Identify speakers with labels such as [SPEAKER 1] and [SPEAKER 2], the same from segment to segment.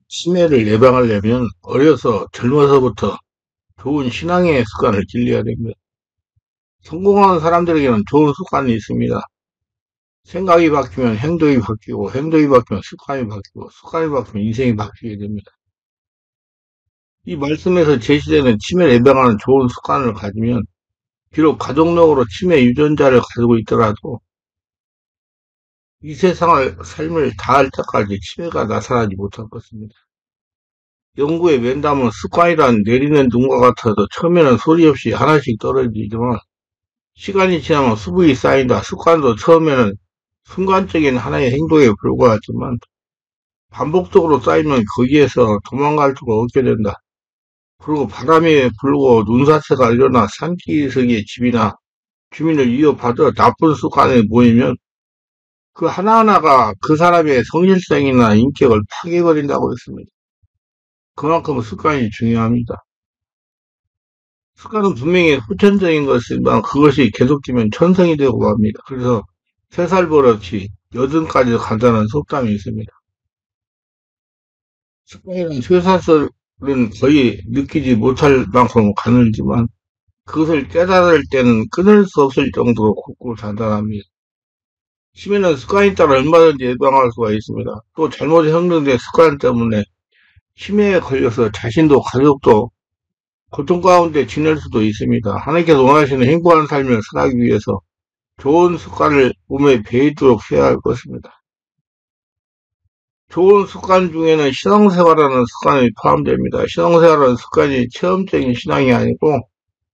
[SPEAKER 1] 치매를 예방하려면 어려서 젊어서부터 좋은 신앙의 습관을 길러야 됩니다. 성공하는 사람들에게는 좋은 습관이 있습니다. 생각이 바뀌면 행동이 바뀌고, 행동이 바뀌면 습관이 바뀌고, 습관이 바뀌면 인생이 바뀌게 됩니다. 이 말씀에서 제시되는 치매를 예방하는 좋은 습관을 가지면 비록 가족력으로 치매 유전자를 가지고 있더라도 이 세상을 삶을 다할 때까지 치매가 나타나지 못할 것입니다. 연구에 맨담은 습관이란 내리는 눈과 같아서 처음에는 소리 없이 하나씩 떨어지지만 시간이 지나면 수분이 쌓인다. 습관도 처음에는 순간적인 하나의 행동에 불과하지만 반복적으로 쌓이면 거기에서 도망갈 수가 없게 된다. 그리고 바람이 불고 눈사태가 일어나 산기슭의 집이나 주민을 위협하듯 나쁜 습관에 모이면 그 하나하나가 그 사람의 성실성이나 인격을 파괴해버린다고 했습니다. 그만큼 습관이 중요합니다. 습관은 분명히 후천적인 것이지만 그것이 계속되면 천성이 되고 맙니다. 그래서 3살 버릇이 80까지 간다는 속담이 있습니다. 습관이란 쇠사슬은 거의 느끼지 못할 만큼 가늘지만 그것을 깨달을 때는 끊을 수 없을 정도로 굳고 단단합니다. 치매는 습관에 따라 얼마든지 예방할 수가 있습니다. 또 잘못 형성된 습관 때문에 치매에 걸려서 자신도 가족도 고통 가운데 지낼 수도 있습니다. 하나님께서 원하시는 행복한 삶을 살기 위해서 좋은 습관을 몸에 배이도록 해야 할 것입니다. 좋은 습관 중에는 신앙생활하는 습관이 포함됩니다. 신앙생활하는 습관이 체험적인 신앙이 아니고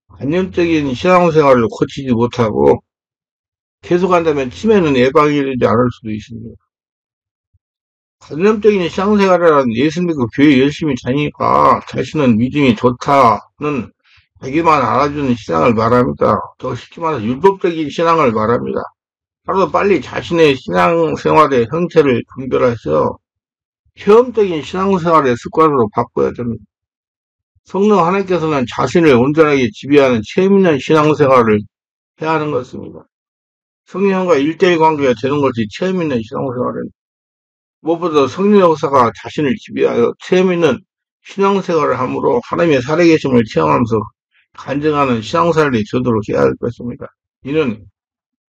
[SPEAKER 1] 관념적인 신앙생활을 고치지 못하고 계속한다면 치매는 예방이 되지 않을 수도 있습니다. 관념적인 신앙생활이라는 예수 믿고 교회 열심히 다니니까 자신은 믿음이 좋다는 자기만 알아주는 신앙을 말합니다. 더 쉽게 말해서 율법적인 신앙을 말합니다. 하루도 빨리 자신의 신앙생활의 형태를 분별해서 체험적인 신앙생활의 습관으로 바꿔야 됩니다. 성령 하나님께서는 자신을 온전하게 지배하는 체험 있는 신앙생활을 해야 하는 것입니다. 성령과 1대1 관계가 되는 것이 체험 있는 신앙생활입니다. 무엇보다 성령 역사가 자신을 지배하여 체험 있는 신앙생활을 함으로 하나님의 살아계심을 체험하면서 간증하는 신앙생활이 되도록 해야 할 것입니다. 이는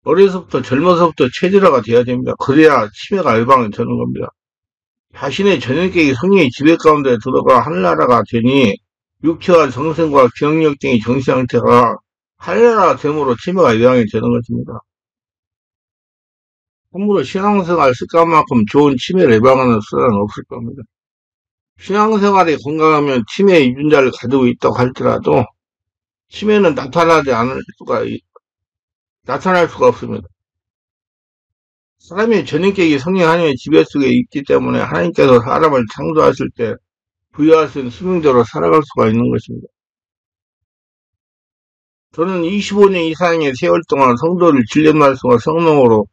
[SPEAKER 1] 어려서부터 젊어서부터 체질화가 돼야 됩니다. 그래야 치매가 예방이 되는 겁니다. 자신의 전형격이 성령의 지배 가운데 들어가 하늘나라가 되니 육체와 정신과 기억력 등의 정신 상태가 하늘나라가 됨으로 치매가 예방이 되는 것입니다. 함부로 신앙생활 습관만큼 좋은 치매를 예방하는 수단은 없을 겁니다. 신앙생활이 건강하면 치매 유전자를 가지고 있다고 할지라도 치매는 나타날 수가 없습니다. 사람의 전인격이 성령 하나님의 지배 속에 있기 때문에 하나님께서 사람을 창조하실 때 부여하신 수명대로 살아갈 수가 있는 것입니다. 저는 25년 이상의 세월 동안 성도를 진리 말씀과 성령으로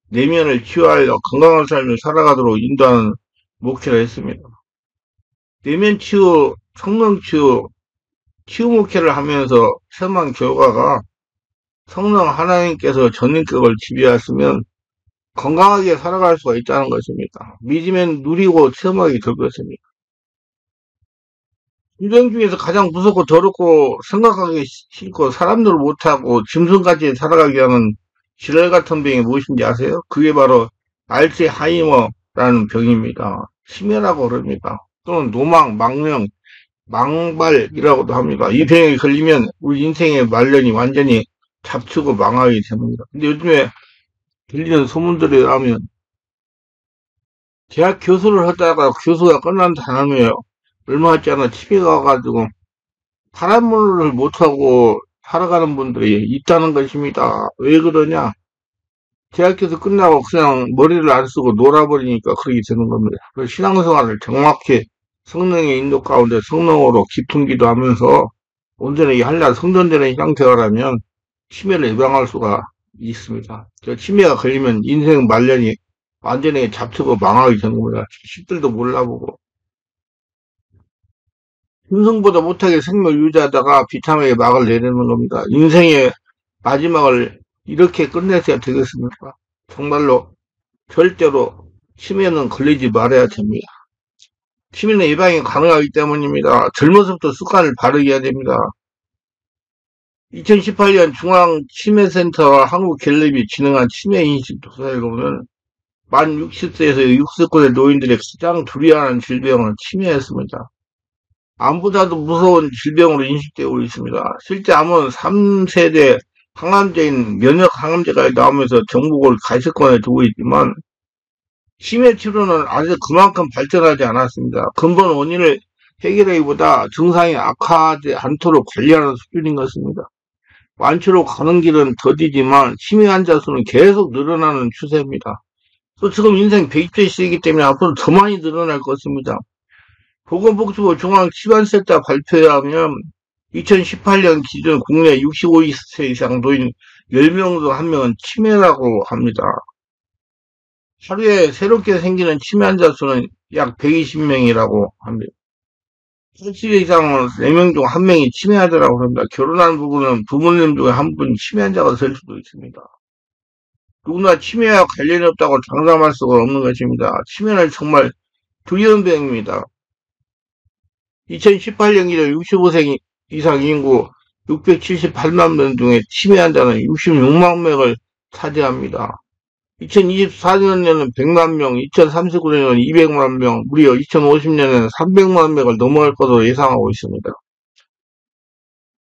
[SPEAKER 1] 내면을 치유하여 건강한 삶을 살아가도록 인도하는 목회를 했습니다. 내면 치유, 성령 치유, 치유 목회를 하면서 체험한 결과가 성령 하나님께서 전인격을 지배하시면 건강하게 살아갈 수가 있다는 것입니다. 믿으면 누리고 체험하게 될 것입니다. 인생 중에서 가장 무섭고 더럽고 생각하기 싫고 사람들 못하고 짐승같이 살아가게 하는 지랄 같은 병이 무엇인지 아세요? 그게 바로 알츠하이머라는 병입니다. 치매라고 그럽니다. 또는 노망, 망령, 망발이라고도 합니다. 이 병에 걸리면 우리 인생의 말년이 완전히 잡치고 망하게 됩니다. 근데 요즘에 들리는 소문들에 의하면 대학 교수를 하다가 교수가 끝난 다음에 얼마 있지 않아 치매가 와가지고 파란물을 못하고 살아가는 분들이 있다는 것입니다. 왜 그러냐? 대학 교수 끝나고 그냥 머리를 안 쓰고 놀아버리니까 그렇게 되는 겁니다. 그래서 신앙생활을 정확히 성령의 인도 가운데 성령으로 깊은 기도하면서 온전히 한낱 성전되는 신앙생활하면 치매를 예방할 수가 있습니다. 치매가 걸리면 인생 말년이 완전히 잡히고 망하게 되는 겁니다. 자식들도 몰라보고 힘성보다 못하게 생명 유지하다가 비참하게 막을 내리는 겁니다. 인생의 마지막을 이렇게 끝내셔야 되겠습니까? 정말로 절대로 치매는 걸리지 말아야 됩니다. 치매는 예방이 가능하기 때문입니다. 젊어서부터 습관을 바르게 해야 됩니다. 2018년 중앙치매센터와 한국갤럽이 진행한 치매인식 조사에 보면 만 60세에서 69세 노인들의 가장 두려워하는 질병은 치매였습니다. 암보다도 무서운 질병으로 인식되고 있습니다. 실제 암은 3세대 항암제인 면역 항암제가 나오면서 정복을 가시권에 두고 있지만 치매 치료는 아직 그만큼 발전하지 않았습니다. 근본 원인을 해결하기보다 증상이 악화하지 않도록 관리하는 수준인 것입니다. 완치로 가는 길은 더디지만 치매 환자 수는 계속 늘어나는 추세입니다. 또 지금 인생 120세 시기이기 때문에 앞으로 더 많이 늘어날 것입니다. 보건복지부 중앙치매센터 발표에 하면 2018년 기준 국내 65세 이상 노인 10명 중 1명은 치매라고 합니다. 하루에 새롭게 생기는 치매 환자 수는 약 120명이라고 합니다. 80세 이상은 4명 중 1명이 치매 환자라고 합니다. 결혼한 부부는 부모님 중에 한 분 치매 환자가 될 수도 있습니다. 누구나 치매와 관련이 없다고 장담할 수가 없는 것입니다. 치매는 정말 두려운 병입니다. 2018년 기준 65세 이상 인구 678만 명 중에 치매 환자는 66만 명을 차지합니다. 2024년에는 100만 명, 2039년에는 200만 명, 무려 2050년에는 300만 명을 넘어갈 것으로 예상하고 있습니다.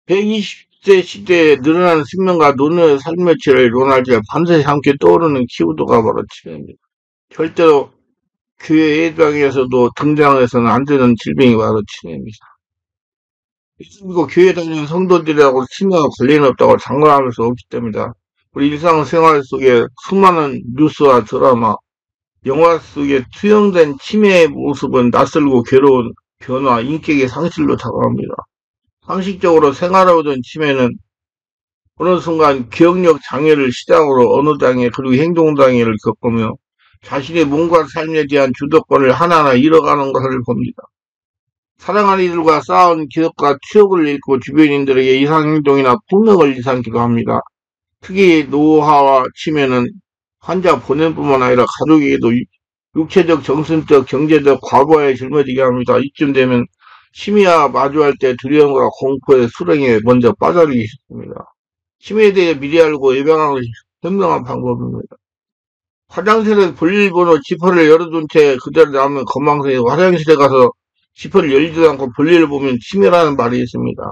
[SPEAKER 1] 120세 시대에 늘어나는 생명과 노년의 삶의 질을 이론할 때 밤새 함께 떠오르는 키워드가 바로 치매입니다. 절대로 교회 예배당에서도 등장해서는 안 되는 질병이 바로 치매입니다. 그리고 교회 다니는 성도들하고 치매와 관련이 없다고 장담할 수 없기 때문이다. 우리 일상생활 속에 수많은 뉴스와 드라마, 영화 속에 투영된 치매의 모습은 낯설고 괴로운 변화, 인격의 상실로 다가옵니다. 상식적으로 생활하던 치매는 어느 순간 기억력 장애를 시작으로 언어 장애 그리고 행동 장애를 겪으며 자신의 몸과 삶에 대한 주도권을 하나하나 잃어가는 것을 봅니다. 사랑하는 이들과 쌓은 기억과 추억을 잃고 주변인들에게 이상행동이나 폭력을 일삼기도 합니다. 특히 노화와 치매는 환자 본인뿐만 아니라 가족에게도 육체적, 정신적, 경제적 과부하에 짊어지게 합니다. 이쯤 되면 치매와 마주할 때 두려움과 공포의 수렁에 먼저 빠져들기 쉽습니다. 치매에 대해 미리 알고 예방하는 것이 현명한 방법입니다. 화장실에 볼일번호 지퍼를 열어둔 채 그대로 남으면 건망성이 화장실에 가서 지퍼를 열지도 않고 볼일을 보면 치매라는 말이 있습니다.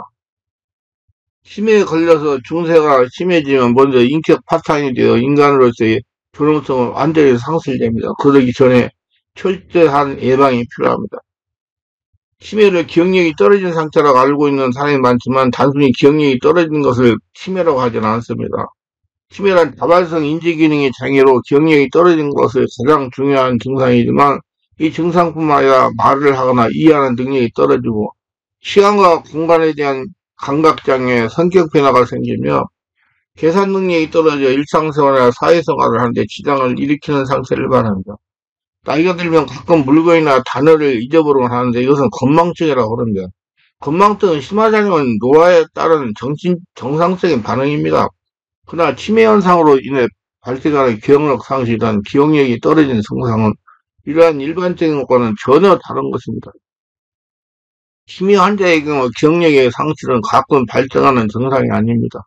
[SPEAKER 1] 치매에 걸려서 중세가 심해지면 먼저 인격 파탄이 되어 인간으로서의 존엄성은 완전히 상실됩니다. 그러기 전에 철저한 예방이 필요합니다. 치매를 기억력이 떨어진 상태라고 알고 있는 사람이 많지만 단순히 기억력이 떨어진 것을 치매라고 하지는 않습니다. 치매란 다발성 인지기능의 장애로 기억력이 떨어진 것을 가장 중요한 증상이지만 이 증상뿐만 아니라 말을 하거나 이해하는 능력이 떨어지고 시간과 공간에 대한 감각장애, 성격 변화가 생기며 계산 능력이 떨어져 일상생활이나 사회생활을 하는데 지장을 일으키는 상태를 말합니다. 나이가 들면 가끔 물건이나 단어를 잊어버리곤 하는데 이것은 건망증이라고 합니다. 건망증은 심하지 않으면 노화에 따른 정상적인 반응입니다. 그러나 치매 현상으로 인해 발생하는 기억력 상실이란 기억력이 떨어진 증상은 이러한 일반적인 것과는 전혀 다른 것입니다. 치매 환자의 경우 기억력의 상실은 가끔 발생하는 증상이 아닙니다.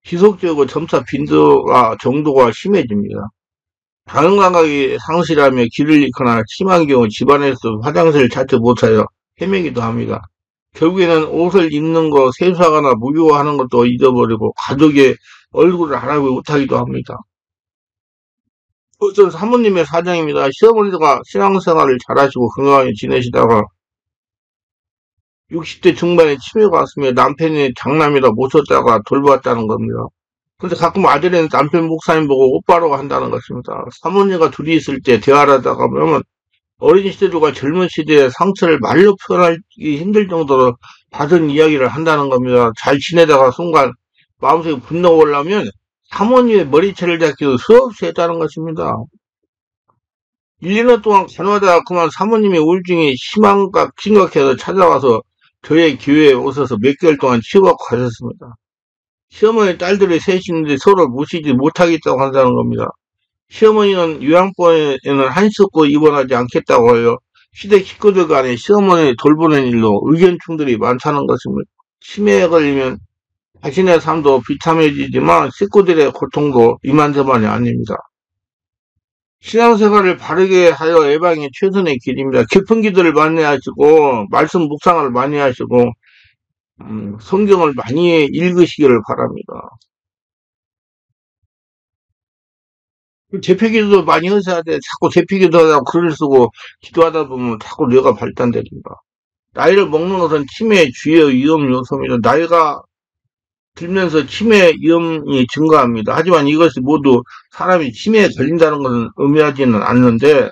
[SPEAKER 1] 지속적으로 점차 빈도와 정도가 심해집니다. 다른 감각이 상실하며 길을 잃거나 심한 경우 집안에서 화장실을 찾지 못하여 헤매기도 합니다. 결국에는 옷을 입는 거, 세수하거나 목욕하는 것도 잊어버리고 가족의 얼굴을 알아보지 못하기도 합니다. 어떤 사모님의 사정입니다. 시어머니가 신앙생활을 잘하시고 건강하게 지내시다가 60대 중반에 치매가 왔으며 남편이 장남이라 모셨다가 돌보았다는 겁니다. 그런데 가끔 아들은 남편 목사님 보고 오빠라고 한다는 것입니다. 사모님과 둘이 있을 때 대화를 하다가 보면 어린 시절과 젊은 시대의 상처를 말로 표현하기 힘들 정도로 받은 이야기를 한다는 겁니다. 잘 지내다가 순간 마음속에 분노가 올라오면 사모님의 머리채를 잡기도 수없이 했다는 것입니다. 1, 2년 동안 간호하다가 그만 사모님의 우울증이 심각해서 찾아와서 저희 교회에 오셔서 몇 개월 동안 치료받고 가셨습니다. 시어머니 딸들이 셋이 있는데 서로 모시지 못하겠다고 한다는 겁니다. 시어머니는 요양원에는 한시도 입원하지 않겠다고 해요. 시댁 식구들 간에 시어머니 돌보는 일로 의견 충돌이 많다는 것입니다. 치매에 걸리면 자신의 삶도 비참해지지만 식구들의 고통도 이만저만이 아닙니다. 신앙생활을 바르게 하여 예방이 최선의 길입니다. 깊은 기도를 많이 하시고 말씀 묵상을 많이 하시고 성경을 많이 읽으시기를 바랍니다. 재패기도 많이 하셔야 돼. 자꾸 재패기도 하다가 글을 쓰고 기도하다 보면 자꾸 뇌가 발달됩니다. 나이를 먹는 것은 치매의 주요 위험 요소입니다. 나이가 들면서 치매 위험이 증가합니다. 하지만 이것이 모두 사람이 치매에 걸린다는 것은 의미하지는 않는데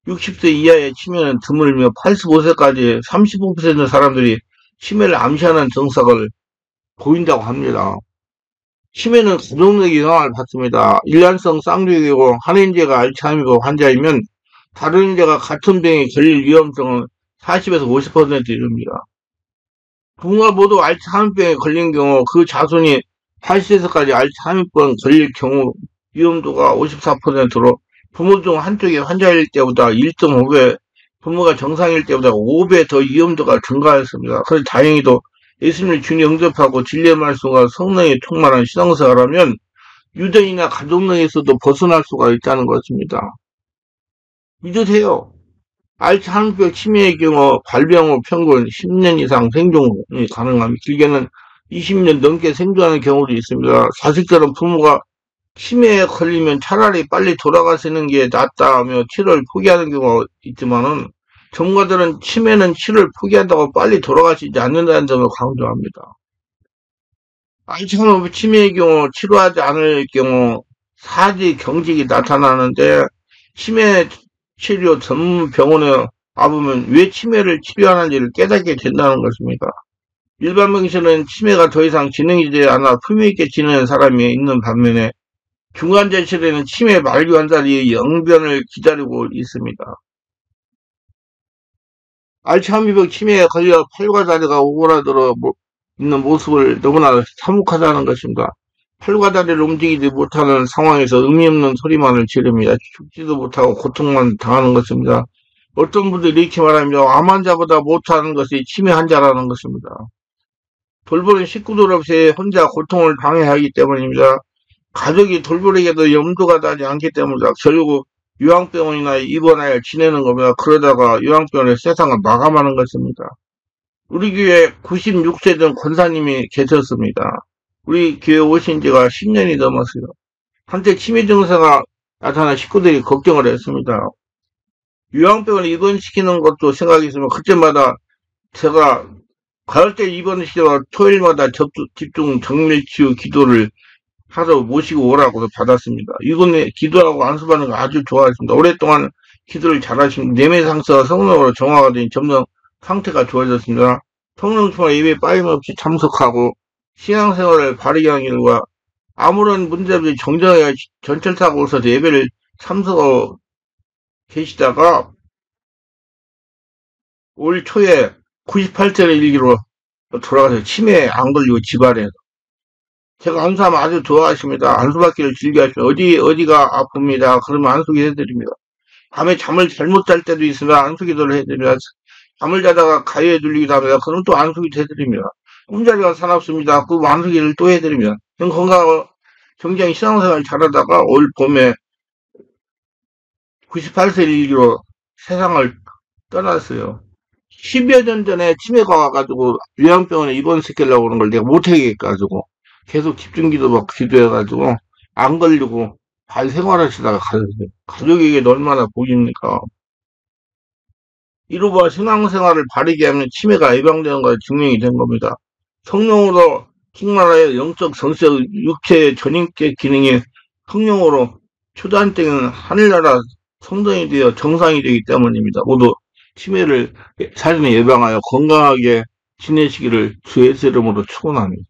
[SPEAKER 1] 60세 이하의 치매는 드물며 85세까지 35% 사람들이 치매를 암시하는 증상을 보인다고 합니다. 치매는 가족력의 영향을 받습니다. 일란성 쌍둥이고 한 인재가 알츠하이머 환자이면 다른 인재가 같은 병에 걸릴 위험성은 40에서 50% 이릅니다. 부모가 모두 알츠하이머병에 걸린 경우 그 자손이 80세까지 알츠하이머병 걸릴 경우 위험도가 54%로 부모 중 한쪽이 환자일 때보다 1.5배, 부모가 정상일 때보다 5배 더 위험도가 증가했습니다. 그래서 다행히도 예수님을 주님 영접하고 진리의 말씀과 성령이 충만한 신앙생활하면 유전이나 가족력에서도 벗어날 수가 있다는 것입니다. 믿으세요. 알츠하이머병 치매의 경우 발병 후 평균 10년 이상 생존이 가능합니다. 길게는 20년 넘게 생존하는 경우도 있습니다. 자식들은 부모가 치매에 걸리면 차라리 빨리 돌아가시는 게 낫다며 치료를 포기하는 경우가 있지만은 전문가들은 치매는 치료를 포기한다고 빨리 돌아가시지 않는다는 점을 강조합니다. 알츠하이머 치매의 경우 치료하지 않을 경우 사지 경직이 나타나는데 치매 치료 전문 병원에 와보면 왜 치매를 치료하는지를 깨닫게 된다는 것입니다. 일반 병실은 치매가 더 이상 진행이 되지 않아 품위있게 지내는 사람이 있는 반면에 중환자실에는 치매 말기 환자들이 영변을 기다리고 있습니다. 알츠하이머병 치매에 걸려 팔과 다리가 오그라들어 있는 모습을 너무나 참혹하다는 것입니다. 팔과 다리를 움직이지 못하는 상황에서 의미 없는 소리만을 지릅니다. 죽지도 못하고 고통만 당하는 것입니다. 어떤 분들이 이렇게 말합니다. 암 환자보다 못하는 것이 치매 환자라는 것입니다. 돌보는 식구들 없이 혼자 고통을 방해하기 때문입니다. 가족이 돌보려게도 염두가 나지 않기 때문이다. 결국 요양병원이나 입원하여 지내는 겁니다. 그러다가 요양병원의 세상을 마감하는 것입니다. 우리 교회에 96세 된 권사님이 계셨습니다. 우리 교회 오신 지가 10년이 넘었어요. 한때 치매 증세가 나타나 식구들이 걱정을 했습니다. 요양병원에 입원시키는 것도 생각이 있으면 그때마다 제가 가을 때 입원시키다가 토요일마다 집중 정밀치유 기도를 하러 모시고 오라고 받았습니다. 이번에 기도하고 안수받는 거 아주 좋아했습니다. 오랫동안 기도를 잘하신 내면 상처가 성령으로 정화가 되니 점점 상태가 좋아졌습니다. 성령 충만 예배 빠짐없이 참석하고 신앙생활을 바르게 하는 일과 아무런 문제 없이 정정하게 전철타고 오셔서 예배를 참석하고 계시다가 올 초에 98세를 일기로 돌아가서 치매에 안 걸리고 집안에서 제가 안수하면 아주 좋아하십니다. 안수받기를 즐겨하시면 어디가 아픕니다. 그러면 안수기 해드립니다. 밤에 잠을 잘못 잘 때도 있으면 안수기도를 해드립니다. 잠을 자다가 가위에 눌리기도 합니다. 그럼 또 안수기도 해드립니다. 꿈자리가 사납습니다. 그 안수기를 또 해드립니다. 건강하고 굉장히 신앙생활 잘하다가 올 봄에 98세 일기로 세상을 떠났어요. 10여 년 전에 치매가 와가지고 요양병원에 입원시키려고 하는 걸 내가 못하겠가지고 계속 집중기도 막 기도해가지고 안 걸리고 잘 생활하시다가 가셨어요. 가족에게 얼마나 복입니까? 이로봐 신앙생활을 바르게 하면 치매가 예방되는 것이 증명이 된 겁니다. 성령으로 충만하여 영적 정세 육체의 전인격 기능이 성령으로 초단적인 하늘나라 성전이 되어 정상이 되기 때문입니다. 모두 치매를 사전에 예방하여 건강하게 지내시기를 주의 이름으로 축원합니다.